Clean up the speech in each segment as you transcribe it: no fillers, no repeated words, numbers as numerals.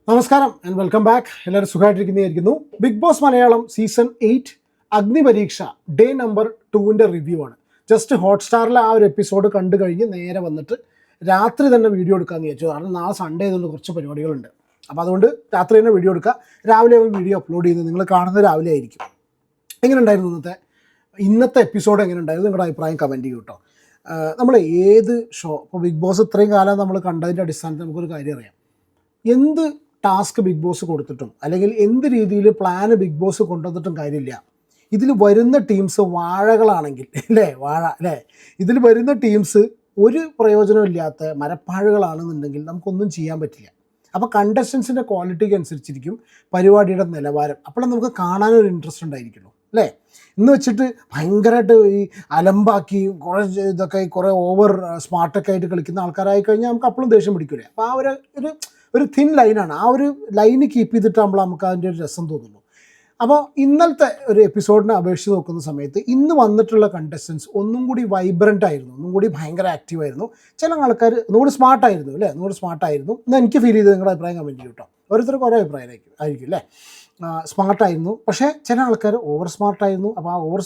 നമസ്കാരം and welcome back. എല്ലാവരും സുഖമായിട്ടിരിക്കുന്നതായിരിക്കുന്നു. Bigg Boss Malayalam season 8 Agnipariksha day number 2ൻ്റെ റിവ്യൂ ആണ്. ജസ്റ്റ് ഹോട്ട്സ്റ്റാറിൽ ആ ഒരു എപ്പിസോഡ് കണ്ടു കഴിഞ്ഞ് നേരെ വന്നിട്ട് രാത്രി തന്നെ വീഡിയോ എടുക്കാമെന്ന് വിചാരിച്ചു. കാരണം നാളെ സൺഡേ ആയതുകൊണ്ട് കുറച്ച് പരിപാടികളുണ്ട്. അപ്പോൾ അതുകൊണ്ട് രാത്രി തന്നെ വീഡിയോ എടുക്കുക. രാവിലെ വീഡിയോ അപ്ലോഡ് ചെയ്യുന്നത് നിങ്ങൾ കാണുന്നത് രാവിലെ ആയിരിക്കും. എങ്ങനെ ഉണ്ടായിരുന്നു ഇന്നത്തെ എപ്പിസോഡ്? എങ്ങനെ ഉണ്ടായിരുന്നു? നിങ്ങളുടെ അഭിപ്രായം കമൻറ്റ് ചെയ്യൂ കേട്ടോ. നമ്മൾ ഏത് ഷോ, ഇപ്പോൾ ബിഗ് ബോസ് ഇത്രയും കാലം നമ്മൾ കണ്ടതിൻ്റെ അടിസ്ഥാനത്തിൽ നമുക്കൊരു കാര്യം അറിയാം. എന്ത് ടാസ്ക് ബിഗ് ബോസ് കൊടുത്തിട്ടും അല്ലെങ്കിൽ എന്ത് രീതിയിൽ പ്ലാന് ബിഗ് ബോസ് കൊണ്ടുവന്നിട്ടും കാര്യമില്ല. ഇതിൽ വരുന്ന ടീംസ് വാഴകളാണെങ്കിൽ അല്ലേ ഇതിൽ വരുന്ന ടീംസ് ഒരു പ്രയോജനമില്ലാത്ത മരപ്പാഴുകളാണെന്നുണ്ടെങ്കിൽ നമുക്കൊന്നും ചെയ്യാൻ പറ്റില്ല. അപ്പോൾ കണ്ടസ്റ്റൻസിൻ്റെ ക്വാളിറ്റിക്ക് അനുസരിച്ചിരിക്കും പരിപാടിയുടെ നിലവാരം. അപ്പോഴേ നമുക്ക് കാണാനൊരു ഇൻട്രസ്റ്റ് ഉണ്ടായിരിക്കുള്ളൂ അല്ലേ. ഇന്ന് വെച്ചിട്ട് ഭയങ്കരമായിട്ട് ഈ അലമ്പാക്കി കുറേ ഓവർ സ്മാർട്ടൊക്കെ ആയിട്ട് കളിക്കുന്ന ആൾക്കാരായി കഴിഞ്ഞാൽ നമുക്ക് അപ്പോഴും ദേഷ്യം പിടിക്കില്ലേ. അപ്പോൾ ആ ഒരു തിൻ ലൈനാണ്. ആ ഒരു ലൈന് കീപ്പ് ചെയ്തിട്ടാകുമ്പോൾ നമുക്ക് അതിൻ്റെ ഒരു രസം തോന്നുന്നു. അപ്പോൾ ഇന്നലത്തെ ഒരു എപ്പിസോഡിനെ അപേക്ഷിച്ച് നോക്കുന്ന സമയത്ത് ഇന്ന് വന്നിട്ടുള്ള കണ്ടസ്റ്റൻസ് ഒന്നും കൂടി വൈബ്രൻ്റ് ആയിരുന്നു, ഒന്നും കൂടി ഭയങ്കര ആക്റ്റീവായിരുന്നു. ചില ആൾക്കാർ ഒന്നുകൂടി സ്മാർട്ടായിരുന്നു എന്ന് എനിക്ക് ഫീൽ ചെയ്ത്. നിങ്ങളുടെ അഭിപ്രായം കമൻറ്റ് ചെയ്യും കേട്ടോ. ഓരോരുത്തർക്ക് ഓരോ അഭിപ്രായം ആയിരിക്കും അല്ലേ. സ്മാർട്ടായിരുന്നു, പക്ഷേ ചില ആൾക്കാർ ഓവർ സ്മാർട്ടായിരുന്നു. അപ്പോൾ ആ ഓവർ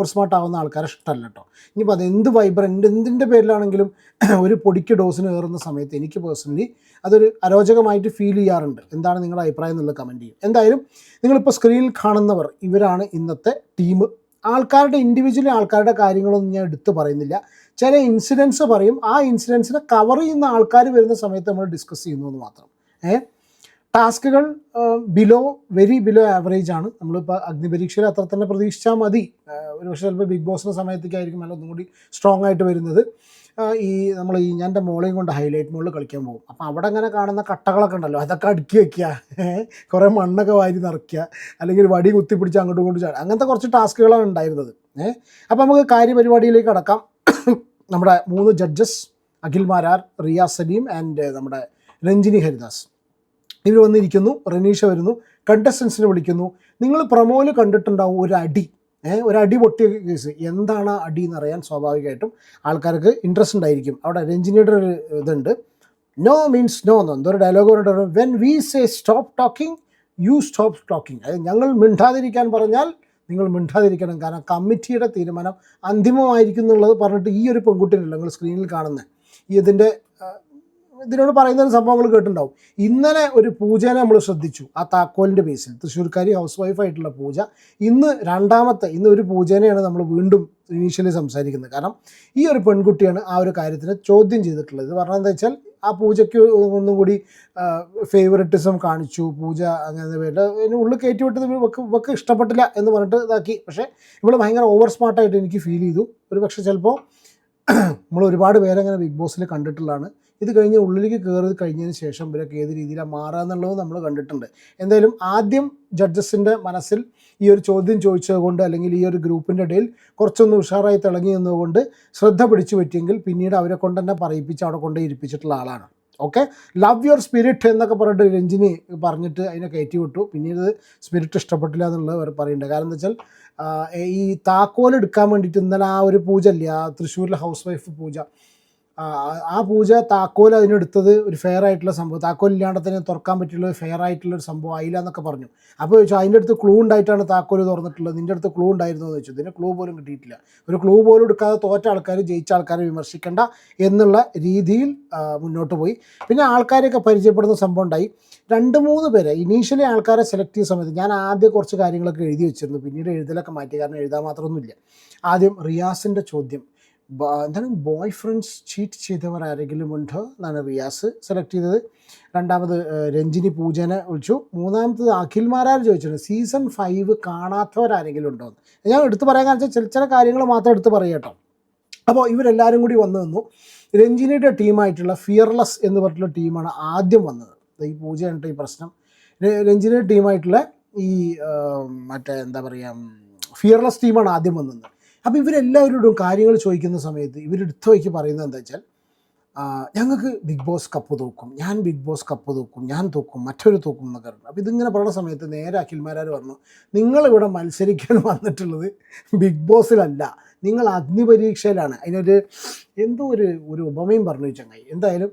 സ്മാർട്ട് ആവുന്ന ആൾക്കാരെ ഇഷ്ടമല്ല കേട്ടോ. ഇനിയിപ്പോൾ അതെന്ത് എന്തിൻ്റെ പേരിലാണെങ്കിലും ഒരു പൊടിക്ക് ഡോസിന് കയറുന്ന സമയത്ത് എനിക്ക് പേഴ്സണലി അതൊരു അരോചകമായിട്ട് ഫീൽ ചെയ്യാറുണ്ട്. എന്താണ് നിങ്ങളുടെ അഭിപ്രായം എന്നുള്ളത് കമൻറ്റ് ചെയ്യും. എന്തായാലും നിങ്ങളിപ്പോൾ സ്ക്രീനിൽ കാണുന്നവർ ഇവരാണ് ഇന്നത്തെ ടീം. ഇൻഡിവിജ്വലി ആൾക്കാരുടെ കാര്യങ്ങളൊന്നും ഞാൻ എടുത്ത് പറയുന്നില്ല. ചില ഇൻസിഡൻസ് പറയും. ആ ഇൻസിഡൻസിനെ കവർ ചെയ്യുന്ന ആൾക്കാർ വരുന്ന സമയത്ത് നമ്മൾ ഡിസ്കസ് ചെയ്യുന്നു എന്ന് മാത്രം. ടാസ്കുകൾ വെരി ബിലോ ആവറേജ് ആണ്. നമ്മളിപ്പോൾ അഗ്നിപരീക്ഷയിൽ അത്ര തന്നെ പ്രതീക്ഷിച്ചാൽ മതി. ഒരു പക്ഷേ ചിലപ്പോൾ ബിഗ് ബോസിൻ്റെ സമയത്തേക്കായിരിക്കും അല്ല ഒന്നും കൂടി സ്ട്രോങ് ആയിട്ട് വരുന്നത്. ഞാൻ എൻ്റെ മോളെയും കൊണ്ട് ഹൈലൈറ്റ് മോളിൽ കളിക്കാൻ പോകും. അപ്പോൾ അവിടെ അങ്ങനെ കാണുന്ന കട്ടകളൊക്കെ ഉണ്ടല്ലോ, അതൊക്കെ അടുക്കി വയ്ക്കുക, കുറേ മണ്ണൊക്കെ വാരി നിറയ്ക്കുക, അല്ലെങ്കിൽ വടി കുത്തിപ്പിടിച്ച് അങ്ങോട്ടും ഇങ്ങോട്ടും ചാടുക, അങ്ങനത്തെ കുറച്ച് ടാസ്കുകളാണ് ഉണ്ടായിരുന്നത്. അപ്പോൾ നമുക്ക് കാര്യപരിപാടിയിലേക്ക് കടക്കാം. നമ്മുടെ 3 ജഡ്ജസ് അഖിൽ മാരാർ, റിയ സലീം ആൻഡ് നമ്മുടെ രഞ്ജിനി ഹരിദാസ് ഇവർ വന്നിരിക്കുന്നു. റനീഷ വരുന്നു, കണ്ടസ്റ്റൻസിനെ വിളിക്കുന്നു. നിങ്ങൾ പ്രൊമോയിൽ കണ്ടിട്ടുണ്ടാവും ഒരു അടി പൊട്ടിയ കേസ്. എന്താണ് ആ അടി എന്നറിയാൻ സ്വാഭാവികമായിട്ടും ആൾക്കാർക്ക് ഇൻട്രസ്റ്റ് ഉണ്ടായിരിക്കും. അവിടെ രഞ്ജിനിയുടെ ഒരു ഇതുണ്ട്, നോ മീൻസ് നോ എന്ന് എന്തൊരു ഡയലോഗ് പറഞ്ഞിട്ട്, when we say stop talking you stop talking. അത് ഞങ്ങൾ മിണ്ടാതിരിക്കാൻ പറഞ്ഞാൽ നിങ്ങൾ മിണ്ടാതിരിക്കണം, കാരണം കമ്മിറ്റിയുടെ തീരുമാനം അന്തിമമായിരിക്കും എന്നുള്ളത് പറഞ്ഞിട്ട് ഈ ഒരു പെൺകുട്ടിയിലല്ല നിങ്ങൾ സ്ക്രീനിൽ കാണുന്നത്. ഇതിനോട് പറയുന്ന ഒരു സംഭവങ്ങൾ കേട്ടിട്ടുണ്ടാവും. ഇന്നലെ ഒരു പൂജനെ നമ്മൾ ശ്രദ്ധിച്ചു, ആ താക്കോലിൻ്റെ ബേസിൽ തൃശ്ശൂർക്കാരി ഹൗസ് വൈഫായിട്ടുള്ള പൂജ. ഇന്ന് ഒരു പൂജനെയാണ് നമ്മൾ വീണ്ടും ഇനീഷ്യലി സംസാരിക്കുന്നത്. കാരണം ഈ ഒരു പെൺകുട്ടിയാണ് ആ ഒരു കാര്യത്തിന് ചോദ്യം ചെയ്തിട്ടുള്ളത്. ഇത് പറഞ്ഞതെന്താ വെച്ചാൽ ആ പൂജയ്ക്ക് ഒന്നും കൂടി ഫേവറിറ്റിസം കാണിച്ചു. പൂജ അങ്ങനെ പേരിൽ അതിന് ഉള്ളിൽ കയറ്റി വിട്ടത് ഇവർക്ക് ഇഷ്ടപ്പെട്ടില്ല എന്ന് പറഞ്ഞിട്ട് ഇതാക്കി. പക്ഷേ ഇവൾ ഭയങ്കര ഓവർ സ്മാർട്ടായിട്ട് എനിക്ക് ഫീൽ ചെയ്തു. ഒരു പക്ഷേ ചിലപ്പോൾ നമ്മൾ ഒരുപാട് പേരെ അങ്ങനെ ബിഗ് ബോസിൽ കണ്ടിട്ടുള്ളതാണ്. ഇത് കഴിഞ്ഞ് ഉള്ളിലേക്ക് കയറി കഴിഞ്ഞതിന് ശേഷം ഇവരൊക്കെ ഏത് രീതിയിലാണ് മാറുക എന്നുള്ളത് നമ്മൾ കണ്ടിട്ടുണ്ട്. എന്തായാലും ആദ്യം ജഡ്ജസിൻ്റെ മനസ്സിൽ ഈ ഒരു ചോദ്യം ചോദിച്ചതുകൊണ്ട്, അല്ലെങ്കിൽ ഈ ഒരു ഗ്രൂപ്പിൻ്റെ ഇടയിൽ കുറച്ചൊന്ന് ഉഷാറായി തിളങ്ങി നിന്നുകൊണ്ട് ശ്രദ്ധ പിടിച്ചു പറ്റിയെങ്കിൽ പിന്നീട് അവരെ കൊണ്ട് തന്നെ പറയിപ്പിച്ച് അവിടെ കൊണ്ട് ഇരിപ്പിച്ചിട്ടുള്ള ആളാണ്. ഓക്കെ, ലവ് യുവർ സ്പിരിറ്റ് എന്നൊക്കെ പറഞ്ഞിട്ട് രഞ്ജിനി പറഞ്ഞിട്ട് അതിനെ കയറ്റി വിട്ടു. പിന്നീട് സ്പിരിറ്റ് ഇഷ്ടപ്പെട്ടില്ല എന്നുള്ളത് അവർ പറയുന്നുണ്ട്. കാരണം എന്താ വെച്ചാൽ ഈ താക്കോൽ എടുക്കാൻ വേണ്ടിയിട്ട് ഇന്നലെ ആ ഒരു പൂജ ഇല്ല, ആ തൃശ്ശൂരിലെ ഹൗസ് വൈഫ് പൂജ, ആ പൂജ താക്കോൽ അതിനെടുത്തത് ഒരു ഫെയർ ആയിട്ടുള്ള സംഭവം, താക്കോൽ ഇല്ലാണ്ട് തന്നെ തുറക്കാൻ പറ്റുള്ള ഫെയർ ആയിട്ടുള്ളൊരു സംഭവം ആയില്ല എന്നൊക്കെ പറഞ്ഞു. അപ്പോൾ ചോദിച്ചു അതിൻ്റെ അടുത്ത് ക്ലൂ ഉണ്ടായിട്ടാണ് താക്കോൽ തുറന്നിട്ടുള്ളത്, നിൻ്റെ അടുത്ത് ക്ലൂ ഉണ്ടായിരുന്നു എന്ന് ചോദിച്ചു. ഇതിന് ക്ലൂ പോലും കിട്ടിയിട്ടില്ല. ഒരു ക്ലൂ പോലും എടുക്കാതെ തോറ്റ ആൾക്കാർ ജയിച്ച ആൾക്കാരെ വിമർശിക്കേണ്ട എന്നുള്ള രീതിയിൽ മുന്നോട്ട് പോയി. പിന്നെ ആൾക്കാരെയൊക്കെ പരിചയപ്പെടുന്ന സംഭവം ഉണ്ടായി. 2-3 പേരെ ഇനീഷ്യലി ആൾക്കാരെ സെലക്ട് ചെയ്ത സമയത്ത് ഞാൻ ആദ്യം കുറച്ച് കാര്യങ്ങളൊക്കെ എഴുതി വെച്ചിരുന്നു. പിന്നീട് എഴുതലൊക്കെ മാറ്റി, കാരണം എഴുതാൻ മാത്രമൊന്നുമില്ല. ആദ്യം റിയാസിൻ്റെ ചോദ്യം, എന്താണ് ബോയ് ഫ്രണ്ട്സ് ചീറ്റ് ചെയ്തവർ ആരെങ്കിലും ഉണ്ടോ എന്നാണ് റിയാസ് സെലക്ട് ചെയ്തത്. രണ്ടാമത് രഞ്ജിനി പൂജനെ വിളിച്ചു. മൂന്നാമത്തത് അഖിൽ മാരാർ ചോദിച്ചിട്ടുണ്ട്, സീസൺ 5 കാണാത്തവരാരെങ്കിലും ഉണ്ടോ എന്ന്. ഞാൻ എടുത്ത് പറയാൻ കാരണം ചില കാര്യങ്ങൾ മാത്രം എടുത്ത് പറയാം കേട്ടോ. അപ്പോൾ ഇവരെല്ലാവരും കൂടി വന്നു നിന്നു. രഞ്ജിനിയുടെ ടീമായിട്ടുള്ള ഫിയർലെസ് എന്ന് പറഞ്ഞിട്ടുള്ള ടീമാണ് ആദ്യം വന്നത്. ഈ പൂജ കണ്ടിട്ട് ഈ പ്രശ്നം. രഞ്ജിനിയുടെ ടീമായിട്ടുള്ള ഈ എന്താ പറയുക, ഫിയർലെസ് ടീമാണ് ആദ്യം വന്നത്. അപ്പോൾ ഇവരെല്ലാവരോടും കാര്യങ്ങൾ ചോദിക്കുന്ന സമയത്ത് ഇവരെടുത്ത വയ്ക്ക് പറയുന്നത് എന്താ വെച്ചാൽ, ഞങ്ങൾക്ക് ബിഗ് ബോസ് കപ്പ് തോക്കും, ഞാൻ ബിഗ് ബോസ് കപ്പ് തോക്കും, ഞാൻ തോക്കും, മറ്റൊരു തോക്കും എന്നൊക്കെ പറഞ്ഞു. അപ്പോൾ ഇതിങ്ങനെ പറയുന്ന സമയത്ത് നേരെ അഖിൽമാരാർ പറഞ്ഞു, നിങ്ങളിവിടെ മത്സരിക്കാൻ വന്നിട്ടുള്ളത് ബിഗ് ബോസിലല്ല, നിങ്ങൾ അഗ്നിപരീക്ഷയിലാണ്. അതിനൊരു എന്തോ ഒരു ഉപമയും പറഞ്ഞു ചങ്ങായി. എന്തായാലും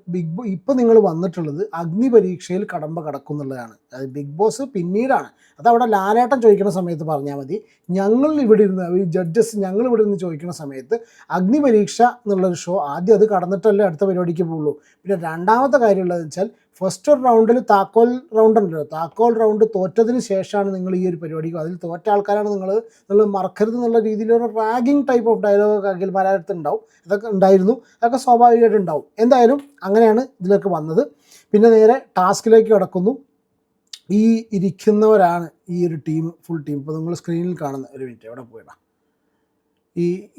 ഇപ്പം നിങ്ങൾ വന്നിട്ടുള്ളത് അഗ്നിപരീക്ഷയിൽ കടക്കും എന്നുള്ളതാണ്. അത് ബിഗ് ബോസ് പിന്നീടാണ്. അതവിടെ ലാലേട്ടൻ ചോദിക്കുന്ന സമയത്ത് പറഞ്ഞാൽ മതി. ഞങ്ങൾ ഇവിടെ ഇരുന്ന് ഈ ജഡ്ജസ് ഞങ്ങൾ ഇവിടെ നിന്ന് ചോദിക്കുന്ന സമയത്ത് അഗ്നിപരീക്ഷ എന്നുള്ളൊരു ഷോ ആദ്യം അത് കടന്നിട്ടല്ലേ അടുത്ത പരിപാടിക്ക് പോകുള്ളൂ. പിന്നെ രണ്ടാമത്തെ കാര്യമുള്ളതെന്ന് വെച്ചാൽ ഫസ്റ്റ് ഒരു റൗണ്ടിൽ താക്കോൽ റൗണ്ട് ഉണ്ടല്ലോ, താക്കോൽ റൗണ്ട് തോറ്റതിന് ശേഷമാണ് നിങ്ങൾ ഈ ഒരു പരിപാടിക്ക്. അതിൽ തോറ്റ ആൾക്കാരാണ് നിങ്ങൾ മറക്കരുത് എന്നുള്ള രീതിയിലൊരു റാഗിങ് ടൈപ്പ് ഓഫ് ഡയലോഗ് അഖിൽമാരായത്ത് ഉണ്ടാവും. അതൊക്കെ ഉണ്ടായിരുന്നു, അതൊക്കെ സ്വാഭാവികമായിട്ട് ഉണ്ടാവും. എന്തായാലും അങ്ങനെയാണ് ഇതിലേക്ക് വന്നത്. പിന്നെ നേരെ ടാസ്കിലേക്ക് കടക്കുന്നു. ഈ ഇരിക്കുന്നവരാണ് ഈ ഒരു ടീം, ഫുൾ ടീം. ഇപ്പോൾ നിങ്ങൾ സ്ക്രീനിൽ കാണുന്ന ഒരു മിനിറ്റ് എവിടെ പോയിടാം,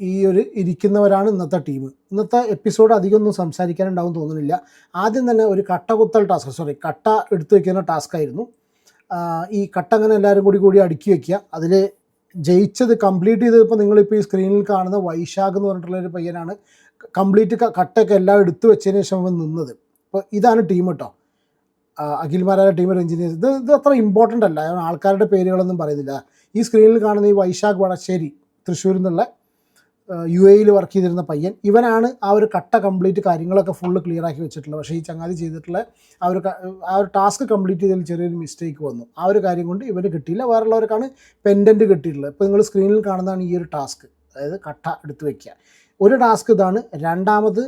ഈ ഒരു ഇരിക്കുന്നവരാണ് ഇന്നത്തെ ടീം. ഇന്നത്തെ എപ്പിസോഡ് അധികമൊന്നും സംസാരിക്കാനുണ്ടാവും തോന്നുന്നില്ല. ആദ്യം തന്നെ ഒരു കട്ട എടുത്തു വയ്ക്കുന്ന ടാസ്ക്കായിരുന്നു. ഈ കട്ട അങ്ങനെ എല്ലാവരും കൂടി അടുക്കി വയ്ക്കുക. അതിൽ ജയിച്ചത് കംപ്ലീറ്റ് ചെയ്തപ്പോൾ നിങ്ങളിപ്പോൾ ഈ സ്ക്രീനിൽ കാണുന്ന വൈശാഖ് എന്ന് പറഞ്ഞിട്ടുള്ളൊരു പയ്യനാണ് കംപ്ലീറ്റ് കട്ടയൊക്കെ എല്ലാം എടുത്തു വെച്ചതിന് ശേഷം നിന്നത്. അപ്പോൾ ഇതാണ് ടീം കേട്ടോ, അഖിൽമാരായ ടീം എഞ്ചിനീയേഴ്സ്. ഇത് അത്ര ഇമ്പോർട്ടൻ്റ് അല്ല, ആൾക്കാരുടെ പേരുകളൊന്നും പറയുന്നില്ല. ഈ സ്ക്രീനിൽ കാണുന്ന ഈ വൈശാഖ് വടശ്ശേരി തൃശ്ശൂരിൽ നിന്നുള്ള UAE വർക്ക് ചെയ്തിരുന്ന പയ്യൻ, ഇവനാണ് ആ ഒരു കട്ട കംപ്ലീറ്റ് കാര്യങ്ങളൊക്കെ ഫുള്ള് ക്ലിയർ ആക്കി വെച്ചിട്ടുള്ളത്. പക്ഷേ ഈ ചങ്ങാതി ചെയ്തിട്ടുള്ള ആ ഒരു ടാസ്ക് കംപ്ലീറ്റ് ചെയ്തതിൽ ചെറിയൊരു മിസ്റ്റേക്ക് വന്നു. ആ ഒരു കാര്യം കൊണ്ട് ഇവന് കിട്ടിയില്ല. വേറെയുള്ളവർക്കാണ് പെൻഡൻറ്റ് കിട്ടിയിട്ടുള്ളത്. ഇപ്പോൾ നിങ്ങൾ സ്ക്രീനിൽ കാണുന്നതാണ് ഈ ഒരു ടാസ്ക്, അതായത് കട്ട എടുത്ത് വയ്ക്കുക. ഒരു ടാസ്ക് ഇതാണ്. രണ്ടാമത്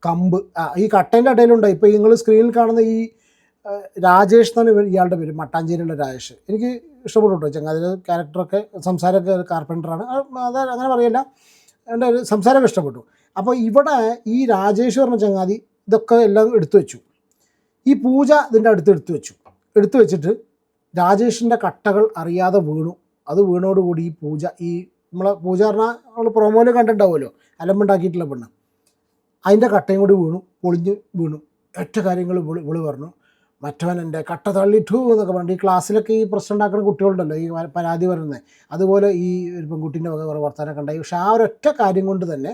കമ്പ്, ഈ കട്ടേൻ്റെ ഇടയിലുണ്ടായി. ഇപ്പോൾ നിങ്ങൾ സ്ക്രീനിൽ കാണുന്ന ഈ രാജേഷ് എന്നാണ് ഇയാളുടെ പേര്, മട്ടാഞ്ചേരിയുള്ള രാജേഷ്. എനിക്ക് ഇഷ്ടപ്പെട്ടു കേട്ടോ ചങ്ങാതിൻ്റെ ക്യാരക്ടറൊക്കെ, സംസാരമൊക്കെ കാർപ്പൻ്ററാണ്, അത് അങ്ങനെ പറയില്ല, എൻ്റെ ഒരു സംസാരമൊക്കെ ഇഷ്ടപ്പെട്ടു. അപ്പോൾ ഇവിടെ ഈ രാജേഷ് പറഞ്ഞ ചങ്ങാതി ഇതൊക്കെ എല്ലാം എടുത്തു വെച്ചു. ഈ പൂജ ഇതിൻ്റെ അടുത്ത് എടുത്തു വെച്ചിട്ട് രാജേഷിൻ്റെ കട്ടകൾ അറിയാതെ വീണു. അത് വീണോടുകൂടി ഈ പൂജ, ഈ നമ്മളെ പൂജ പറഞ്ഞാൽ നമ്മൾ പ്രൊമോയിൽ കണ്ടിട്ടുണ്ടാവുമല്ലോ, അലമ്പുണ്ടാക്കിയിട്ടുള്ള പെണ്ണ്, അതിൻ്റെ കട്ടയും കൂടി പൊളിഞ്ഞ് വീണു. ഒറ്റ കാര്യങ്ങൾ വിളി പറഞ്ഞു, മറ്റവൻ എൻ്റെ കട്ട തള്ളിട്ടു എന്നൊക്കെ പറഞ്ഞു. ഈ ക്ലാസ്സിലൊക്കെ ഈ പ്രശ്നം ഉണ്ടാക്കുന്ന കുട്ടികളുണ്ടല്ലോ, ഈ പരാതി പറയുന്നത്, അതുപോലെ ഈ ഒരു പെൺകുട്ടീൻ്റെ വക കുറേ വർത്തമാനമൊക്കെ ഉണ്ടായി. പക്ഷേ ആ ഒരൊറ്റ കാര്യം കൊണ്ട് തന്നെ,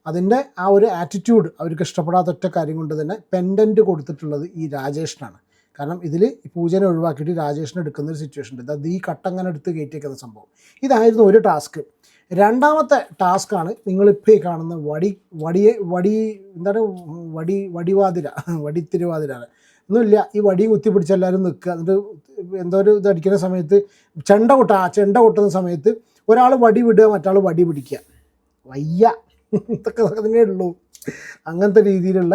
അതിൻ്റെ ആ ഒരു ആറ്റിറ്റ്യൂഡ് അവർക്ക് ഇഷ്ടപ്പെടാത്ത ഒറ്റ കാര്യം കൊണ്ട് തന്നെ പെൻഡൻറ്റ് കൊടുത്തിട്ടുള്ളത് ഈ രാജേഷിനാണ്. കാരണം ഇതിൽ പൂജനെ ഒഴിവാക്കിയിട്ട് രാജേഷിനെ എടുക്കുന്ന ഒരു സിറ്റുവേഷൻ ഉണ്ട്. അത് ഈ കട്ട അങ്ങനെ എടുത്ത് കയറ്റിയേക്കുന്ന സംഭവം. ഇതായിരുന്നു ഒരു ടാസ്ക്. രണ്ടാമത്തെ ടാസ്ക്കാണ് നിങ്ങളിപ്പോൾ ഈ കാണുന്ന വടിത്തിരുവാതിര ഒന്നുമില്ല. ഈ വടിയും കുത്തിപ്പിടിച്ച് എല്ലാവരും നിൽക്കുക. എന്നിട്ട് എന്തോ ഒരു ഇതടിക്കുന്ന സമയത്ത് ചെണ്ട കൊട്ടുന്ന സമയത്ത് ഒരാൾ വടി വിടുക, മറ്റാൾ വടി പിടിക്കുക. വയ്യ, ഇതൊക്കെ തന്നെ ഉള്ളൂ. അങ്ങനത്തെ രീതിയിലുള്ള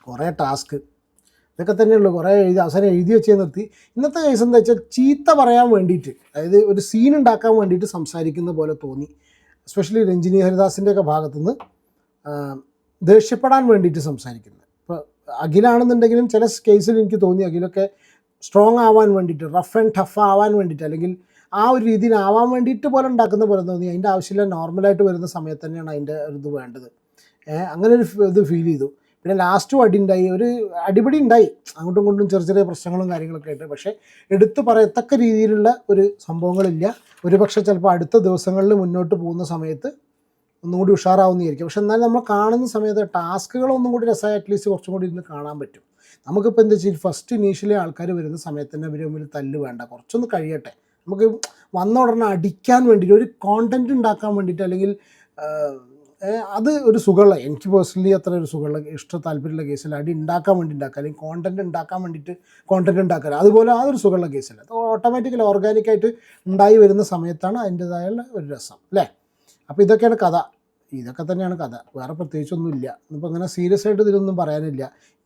കുറേ ടാസ്ക് ഇതൊക്കെ തന്നെയുള്ളൂ. കുറേ അവസാനം എഴുതി വെച്ച് നിർത്തി. ഇന്നത്തെ കേസ് എന്താ വെച്ചാൽ ചീത്ത പറയാൻ വേണ്ടിയിട്ട്, അതായത് ഒരു സീൻ ഉണ്ടാക്കാൻ വേണ്ടിയിട്ട് സംസാരിക്കുന്ന പോലെ തോന്നി. എസ്പെഷ്യലി രഞ്ജിനി ഹരിദാസിൻ്റെയൊക്കെ ഭാഗത്തുനിന്ന് ദേഷ്യപ്പെടാൻ വേണ്ടിയിട്ട് സംസാരിക്കുന്നത്. ഇപ്പോൾ അഖിലാണെന്നുണ്ടെങ്കിലും ചില കേസിൽ എനിക്ക് തോന്നി അഖിലൊക്കെ സ്ട്രോങ് ആവാൻ വേണ്ടിയിട്ട്, റഫ് ആൻഡ് ടഫ് ആവാൻ വേണ്ടിയിട്ട്, അല്ലെങ്കിൽ ആ ഒരു രീതിയിൽ ആവാൻ വേണ്ടിയിട്ട് പോലെ ഉണ്ടാക്കുന്ന പോലെ തോന്നി. അതിൻ്റെ ആവശ്യമില്ല, നോർമലായിട്ട് വരുന്ന സമയത്ത് തന്നെയാണ് അതിൻ്റെ ഇത് വേണ്ടത്. അങ്ങനെ ഒരു ഇത് ഫീൽ ചെയ്തു. പിന്നെ ലാസ്റ്റും അടിയുണ്ടായി, ഒരു അടിപിടി ഉണ്ടായി, അങ്ങോട്ടും ഇങ്ങോട്ടും ചെറിയ പ്രശ്നങ്ങളും കാര്യങ്ങളൊക്കെ ആയിട്ട്. പക്ഷേ എടുത്തു പറയത്തക്ക രീതിയിലുള്ള ഒരു സംഭവങ്ങളില്ല. ഒരുപക്ഷെ ചിലപ്പോൾ അടുത്ത ദിവസങ്ങളിൽ മുന്നോട്ട് പോകുന്ന സമയത്ത് ഒന്നുകൂടി ഉഷാറാവുന്നതായിരിക്കും. പക്ഷെ എന്നാലും നമ്മൾ കാണുന്ന സമയത്ത് ടാസ്കുകളൊന്നും കൂടി രസമായി അറ്റ്ലീസ്റ്റ് കുറച്ചും കൂടി ഇരുന്ന് കാണാൻ പറ്റും. നമുക്കിപ്പോൾ എന്താ വെച്ചാൽ ഫസ്റ്റ് ഇനീഷ്യലി ആൾക്കാർ വരുന്ന സമയത്ത് തന്നെ ഇവർ തമ്മിൽ തല്ല് വേണ്ട, കുറച്ചൊന്ന് കഴിയട്ടെ. നമുക്ക് വന്ന ഉടനെ അടിക്കാൻ വേണ്ടിയിട്ട്, ഒരു കോണ്ടൻറ്റ് ഉണ്ടാക്കാൻ വേണ്ടിയിട്ട്, അല്ലെങ്കിൽ അത് ഒരു സുഖമുള്ള, എനിക്ക് പേഴ്സണലി അത്ര ഒരു സുഖമുള്ള താല്പര്യമുള്ള കേസിൽ അടി ഉണ്ടാക്കാൻ വേണ്ടി ഉണ്ടാക്കുക, അല്ലെങ്കിൽ കോണ്ടൻറ്റ് ഉണ്ടാക്കാൻ വേണ്ടിയിട്ട് കോണ്ടൻറ്റ് ഉണ്ടാക്കുക, അതുപോലെ അതൊരു സുഖമുള്ള കേസല്ല. അത് ഓട്ടോമാറ്റിക്കലി ഓർഗാനിക്കായിട്ട് ഉണ്ടായി വരുന്ന സമയത്താണ് അതിൻ്റേതായ ഒരു രസം, അല്ലേ? അപ്പോൾ ഇതൊക്കെയാണ് കഥ, ഇതൊക്കെ തന്നെയാണ് കഥ, വേറെ പ്രത്യേകിച്ചൊന്നുമില്ല. ഇപ്പോൾ ഇങ്ങനെ സീരിയസ് ആയിട്ട് ഇതിലൊന്നും പറയാനില്ല.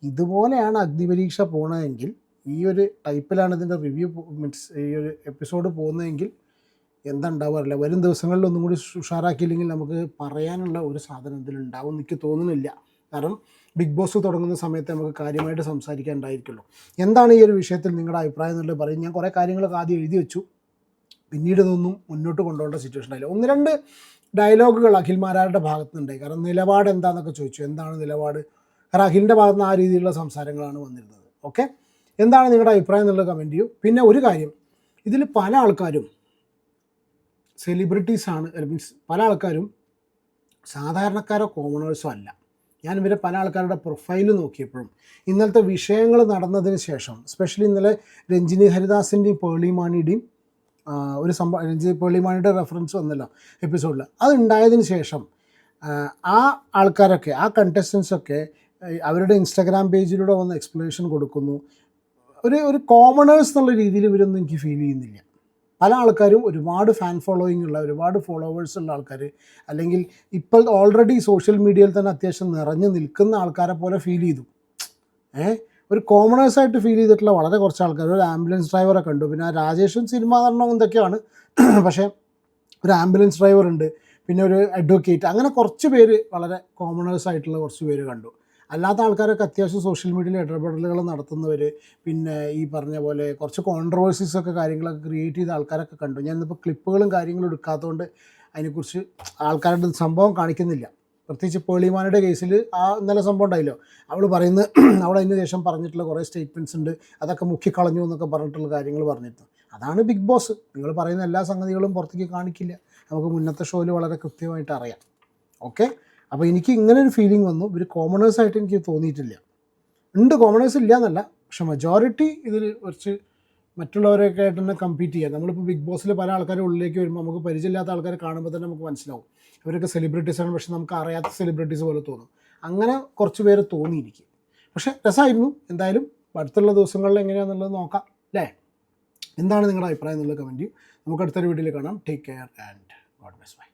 ഇതുപോലെയാണ് അഗ്നിപരീക്ഷ പോകണമെങ്കിൽ, ഈ ഒരു ടൈപ്പിലാണ് ഇതിൻ്റെ റിവ്യൂ മീൻസ് ഈ ഒരു എപ്പിസോഡ് പോകുന്നതെങ്കിൽ എന്താ ഉണ്ടാവാറില്ല. വരും ദിവസങ്ങളിൽ ഒന്നും കൂടി ഉഷാറാക്കിയില്ലെങ്കിൽ നമുക്ക് പറയാനുള്ള ഒരു സാധനം ഇതിലുണ്ടാവും എനിക്ക് തോന്നുന്നില്ല. കാരണം ബിഗ് ബോസ് തുടങ്ങുന്ന സമയത്ത് നമുക്ക് കാര്യമായിട്ട് സംസാരിക്കാൻ ഉണ്ടായിരിക്കുള്ളൂ. എന്താണ് ഈ ഒരു വിഷയത്തിൽ നിങ്ങളുടെ അഭിപ്രായം എന്നുള്ളത് പറയും. ഞാൻ കുറേ കാര്യങ്ങളൊക്കെ ആദ്യം എഴുതി വെച്ചു, പിന്നീട് ഇതൊന്നും മുന്നോട്ട് കൊണ്ടുപോകേണ്ട സിറ്റുവേഷൻ ആയില്ല. 1-2 ഡയലോഗുകൾ അഖിൽമാരാരുടെ ഭാഗത്തു നിന്നുണ്ടായി. കാരണം നിലപാട് എന്താണെന്നൊക്കെ ചോദിച്ചു, എന്താണ് നിലപാട്, കാരണം അഖിലിൻ്റെ ഭാഗത്ത് നിന്ന് ആ രീതിയിലുള്ള സംസാരങ്ങളാണ് വന്നിരുന്നത്. ഓക്കെ, എന്താണ് നിങ്ങളുടെ അഭിപ്രായം എന്നുള്ളത് കമൻറ്റ് ചെയ്യൂ. പിന്നെ ഒരു കാര്യം, ഇതിൽ പല ആൾക്കാരും സെലിബ്രിറ്റീസാണ്, മീൻസ് പല ആൾക്കാരും സാധാരണക്കാരോ കോമണേഴ്സോ അല്ല. ഞാൻ ഇവരെ പല ആൾക്കാരുടെ പ്രൊഫൈൽ നോക്കിയപ്പോഴും ഇന്നലത്തെ വിഷയങ്ങൾ നടന്നതിന് ശേഷം, എസ്പെഷ്യലി ഇന്നലെ രഞ്ജിനി ഹരിദാസിൻ്റെയും പേളിമാണിയുടെയും ഒരു സംഭവം രഞ്ജിത്ത് പേളിമാണിയുടെ റെഫറൻസ് വന്നല്ലോ എപ്പിസോഡിൽ, അതുണ്ടായതിന് ശേഷം ആ ആൾക്കാരൊക്കെ, ആ കണ്ടസ്റ്റൻസൊക്കെ അവരുടെ ഇൻസ്റ്റാഗ്രാം പേജിലൂടെ വന്ന് എക്സ്പ്ലനേഷൻ കൊടുക്കുന്നു. ഒരു കോമണേഴ്സ് എന്നുള്ള രീതിയിൽ ഇവരൊന്നും എനിക്ക് ഫീൽ ചെയ്യുന്നില്ല. പല ആൾക്കാരും ഒരുപാട് ഫാൻ ഫോളോയിങ് ഉള്ള, ഒരുപാട് ഫോളോവേഴ്സ് ഉള്ള ആൾക്കാർ, അല്ലെങ്കിൽ ഇപ്പോൾ ഓൾറെഡി സോഷ്യൽ മീഡിയയിൽ തന്നെ അത്യാവശ്യം നിറഞ്ഞു നിൽക്കുന്ന ആൾക്കാരെ പോലെ ഫീൽ ചെയ്തു. ഒരു കോമണേഴ്സായിട്ട് ഫീൽ ചെയ്തിട്ടുള്ള വളരെ കുറച്ച് ആൾക്കാർ. ഒരു ആംബുലൻസ് ഡ്രൈവറെ കണ്ടു, പിന്നെ ആ രാജേഷും സിനിമ നടണം എന്തൊക്കെയാണ്, പക്ഷേ ഒരു ആംബുലൻസ് ഡ്രൈവർ ഉണ്ട്, പിന്നെ ഒരു അഡ്വക്കേറ്റ്, അങ്ങനെ കുറച്ച് പേര് വളരെ കോമണേഴ്സായിട്ടുള്ള കുറച്ച് പേര് കണ്ടു. അല്ലാത്ത ആൾക്കാരൊക്കെ അത്യാവശ്യം സോഷ്യൽ മീഡിയയിൽ ഇടപെടലുകൾ നടത്തുന്നവർ, പിന്നെ ഈ പറഞ്ഞ പോലെ കുറച്ച് കോൺട്രവേഴ്സീസൊക്കെ കാര്യങ്ങളൊക്കെ ക്രിയേറ്റ് ചെയ്ത ആൾക്കാരൊക്കെ കണ്ടു. ഞാനിപ്പോൾ ക്ലിപ്പുകളും കാര്യങ്ങളും എടുക്കാത്തതുകൊണ്ട് അതിനെക്കുറിച്ച് ആൾക്കാരുടെ സംഭവം കാണിക്കുന്നില്ല. പ്രത്യേകിച്ച് പേളിമാനയുടെ കേസിൽ ഇന്നലെ സംഭവം ഉണ്ടായില്ലോ, അവൾ പറയുന്നത്, അവൾ അതിന് ശേഷം പറഞ്ഞിട്ടുള്ള കുറേ സ്റ്റേറ്റ്മെൻറ്റ്സ് ഉണ്ട്, അതൊക്കെ മുക്കിക്കളഞ്ഞു എന്നൊക്കെ പറഞ്ഞിട്ടുള്ള കാര്യങ്ങൾ പറഞ്ഞിരുന്നു. അതാണ് ബിഗ് ബോസ്. നിങ്ങൾ പറയുന്ന എല്ലാ സംഗതികളും പുറത്തേക്ക് കാണിക്കില്ല, നമുക്ക് മുന്നത്തെ ഷോയിൽ വളരെ കൃത്യമായിട്ട് അറിയാം. ഓക്കെ, അപ്പോൾ എനിക്ക് ഇങ്ങനെ ഒരു ഫീലിംഗ് വന്നു. ഇവർ കോമണേഴ്സായിട്ട് എനിക്ക് തോന്നിയിട്ടില്ല. ഉണ്ട്, കോമണേഴ്സ് ഇല്ല എന്നല്ല, പക്ഷെ മജോറിറ്റി ഇതിൽ കുറച്ച് മറ്റുള്ളവരൊക്കെ ആയിട്ട് തന്നെ കമ്പീറ്റ് ചെയ്യാം. നമ്മളിപ്പോൾ ബിഗ് ബോസിൽ പല ആൾക്കാരുടെ ഉള്ളിലേക്ക് വരുമ്പോൾ നമുക്ക് പരിചയമില്ലാത്ത ആൾക്കാരെ കാണുമ്പോൾ തന്നെ നമുക്ക് മനസ്സിലാവും ഇവരൊക്കെ സെലിബ്രിറ്റീസാണ്, പക്ഷെ നമുക്ക് അറിയാത്ത സെലിബ്രിറ്റീസ് പോലെ തോന്നും. അങ്ങനെ കുറച്ച് പേര് തോന്നിയിരിക്കും. പക്ഷേ രസമായിരുന്നു. എന്തായാലും അടുത്തുള്ള ദിവസങ്ങളിൽ എങ്ങനെയാണെന്നുള്ളത് നോക്കാം അല്ലേ. എന്താണ് നിങ്ങളുടെ അഭിപ്രായം എന്നുള്ള കമൻറ്റ്. നമുക്ക് അടുത്തൊരു വീഡിയോയിൽ കാണാം. Take care and God bless. By.